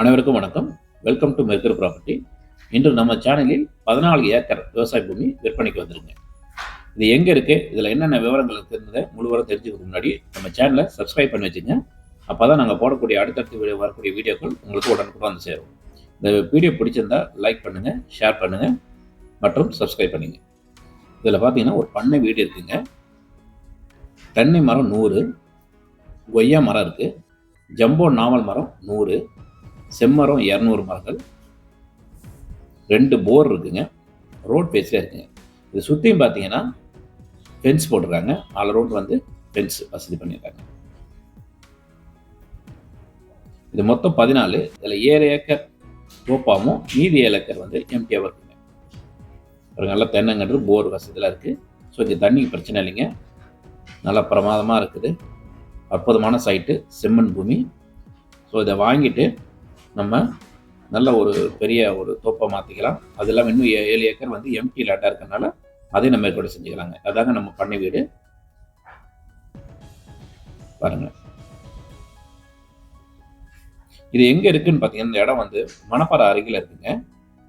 அனைவருக்கும் வணக்கம். Welcome to மெர்கர் property. இன்று நம்ம சேனலில் 14 ஏக்கர் விவசாய பூமி விற்பனைக்கு வந்திருங்க. இது எங்கே இருக்குது, இதில் என்னென்ன விவரங்கள் இருக்குன்றதை முழுவதும் தெரிஞ்சுக்கிறதுக்கு முன்னாடி நம்ம சேனலை சப்ஸ்கிரைப் பண்ணி வச்சுங்க. அப்போ தான் நாங்கள் போடக்கூடிய அடுத்தடுத்து வரக்கூடிய வீடியோக்கள் உங்களுக்கு உடனுக்குடன் வந்து சேரும். இந்த வீடியோ பிடிச்சிருந்தா லைக் பண்ணுங்கள், ஷேர் பண்ணுங்கள் மற்றும் சப்ஸ்கிரைப் பண்ணுங்க. இதில் பார்த்தீங்கன்னா ஒரு பண்ணை வீடு இருக்குங்க. தென்னை மரம் 100, கொய்யா மரம் இருக்குது, ஜம்போ நாவல் மரம் 100, செம்மரம் 200 மரங்கள், 2 போர் இருக்குங்க, ரோட் ஃபேஸில் இருக்குங்க. இது சுற்றியும் பார்த்தீங்கன்னா ஃபென்ஸ் போட்டிருக்காங்க. 4 ரோட் வந்து ஃபென்ஸ் வசதி பண்ணியிருக்காங்க. இது மொத்தம் 14. இதில் 7 ஏக்கர் தோப்பாகவும் மீதி 7 ஏக்கர் வந்து எம்டியாக இருக்குங்க. ஒரு நல்ல தென்னங்கன்று போர் வசதியில் இருக்குது. ஸோ இங்கே தண்ணிக்கு பிரச்சனை இல்லைங்க. நல்லா பிரமாதமாக இருக்குது. அற்புதமான சைட்டு, செம்மண் பூமி. ஸோ இதை வாங்கிட்டு நம்ம நல்ல ஒரு பெரிய ஒரு தோப்பை மாற்றிக்கலாம். அது இல்லாமல் இன்னும் 7 ஏக்கர் வந்து எம்டி லேண்டாக இருக்கிறதுனால அதையும் நம்ம ஏற்பாடு செஞ்சுக்கலாங்க. அதாங்க நம்ம பண்ணை வீடு. பாருங்க, இது எங்கே இருக்குன்னு பார்த்தீங்கன்னா, இந்த இடம் வந்து மணப்பாறை அருகில் இருக்குங்க.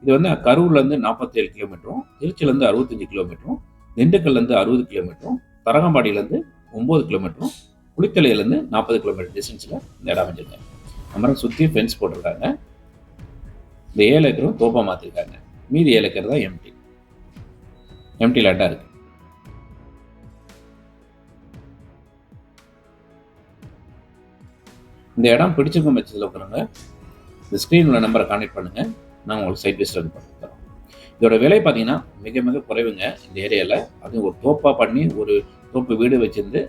இது வந்து கரூர்லேருந்து 47 கிலோமீட்டரும், திருச்சியிலேருந்து 65 கிலோமீட்டரும், திண்டுக்கல்லேருந்து 60 கிலோமீட்டரும், தரங்கம்பாடியிலேருந்து 9 கிலோமீட்டரும், குளித்தலையிலேருந்து 40 கிலோமீட்டர் டிஸ்டன்ஸில் இந்த இடம் அமைஞ்சிருங்க. அப்புறம் சுற்றி ஃபென்ஸ் போட்டிருக்காங்க. இந்த 7 ஏக்கரும் தோப்பா மாற்றிருக்காங்க. மீதி 7 ஏக்கர் தான் எம்டி லேண்டாக இருக்குது. இந்த இடம் பிடிச்சிருக்கும் பட்சத்தில் இருக்கிறவங்க இந்த ஸ்க்ரீனில் நம்பரை கான்டெக்ட் பண்ணுங்கள். நான் உங்களுக்கு சைட் விசிட் பண்ணி தரோம். இதோட விலை பார்த்தீங்கன்னா மிக மிக குறைவுங்க இந்த ஏரியாவில். அதுவும் ஒரு தோப்பாக பண்ணி ஒரு தோப்பு வீடு வச்சுருந்து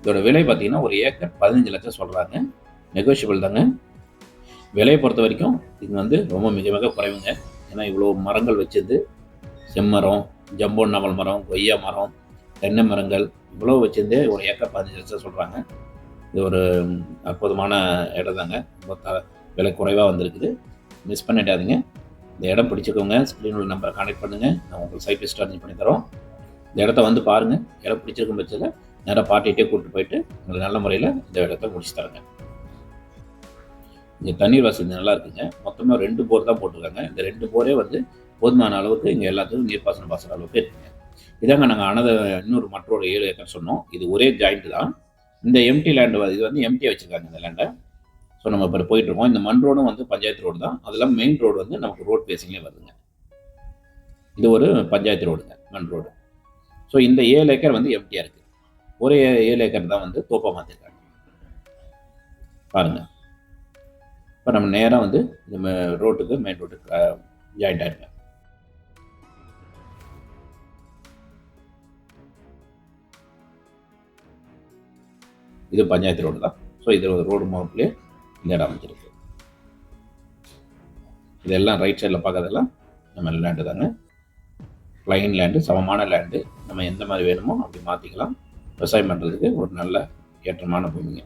இதோட விலை பார்த்தீங்கன்னா ஒரு ஏக்கர் 15 லட்சம் சொல்கிறாங்க. நெகோஷியபிள் தாங்க. விலையை பொறுத்த வரைக்கும் இது வந்து ரொம்ப மிக மிக குறைவுங்க. ஏன்னா இவ்வளோ மரங்கள் வச்சிருந்து செம்மரம், ஜம்போ நாவல் மரம், கொய்யா மரம், தென்னை மரங்கள் இவ்வளோ வச்சிருந்தே ஒரு ஏக்கர் 15 லட்சம் சொல்கிறாங்க. இது ஒரு அற்புதமான இடம் தாங்க. ரொம்ப விலை குறைவாக வந்திருக்குது. மிஸ் பண்ணிடாதீங்க. இந்த இடம் பிடிச்சிக்கோங்க. ஸ்க்ரீனில் நம்பரை கான்டெக்ட் பண்ணுங்கள். நான் உங்களுக்கு சைட் விசிட் அரேஞ்ச் பண்ணி தரோம். இந்த இடத்த வந்து பாருங்கள். இடம் பிடிச்சிருக்கும் பட்சத்தில் நேராக பார்ட்டிகிட்டே கூப்பிட்டு போயிட்டு உங்களுக்கு நல்ல முறையில் இந்த இடத்த முடிச்சு தரேங்க. இங்கே தண்ணீர் வசதி நல்லா இருக்குங்க. மொத்தமாக 2 போர் தான் போட்டிருக்காங்க. இந்த 2 போரே வந்து போதுமான அளவுக்கு இங்கே எல்லாத்துக்கும் நீர்ப்பாசனம் பாசுற அளவுக்கு இருக்குங்க. இதாங்க நாங்கள் இன்னொரு மற்றொரு 7 ஏக்கர் சொன்னோம். இது ஒரே ஜாயிண்ட் தான். இந்த எம்டி லேண்டு இது வந்து எம்டியாக வச்சுருக்காங்க இந்த லேண்டை. ஸோ நம்ம இப்போ போயிட்டுருக்கோம். இந்த மண் ரோடும் வந்து பஞ்சாயத்து ரோடு தான். அதெல்லாம் மெயின் ரோடு வந்து நமக்கு ரோட் பேசிங்லேயே வருதுங்க. இது ஒரு பஞ்சாயத்து ரோடுங்க, மண் ரோடு. ஸோ இந்த 7 ஏக்கர் வந்து எம்டியாக இருக்குது. ஒரே 7 ஏக்கர் தான் வந்து தோப்பா மாற்றிருக்காங்க. பாருங்கள். இப்போ நம்ம நேராக வந்து இந்த ரோட்டுக்கு மெயின் ரோட்டுக்கு ஜாயிண்ட் ஆகிடுங்க. இது பஞ்சாயத்து ரோடு தான். ஸோ இது ரோடு முகப்புலேயே இந்த இடம் அமைச்சிருக்கு. இதெல்லாம் ரைட் சைடில் பார்க்கறதெல்லாம் நம்ம லேண்டு தாங்க. ப்ளைன் லேண்டு, சமமான லேண்டு. நம்ம எந்த மாதிரி வேணுமோ அப்படி மாற்றிக்கலாம். விவசாயம் பண்ணுறதுக்கு ஒரு நல்ல ஏற்றமான பூமிங்க.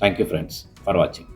தேங்க்யூ ஃப்ரெண்ட்ஸ் ஃபார் வாட்சிங்.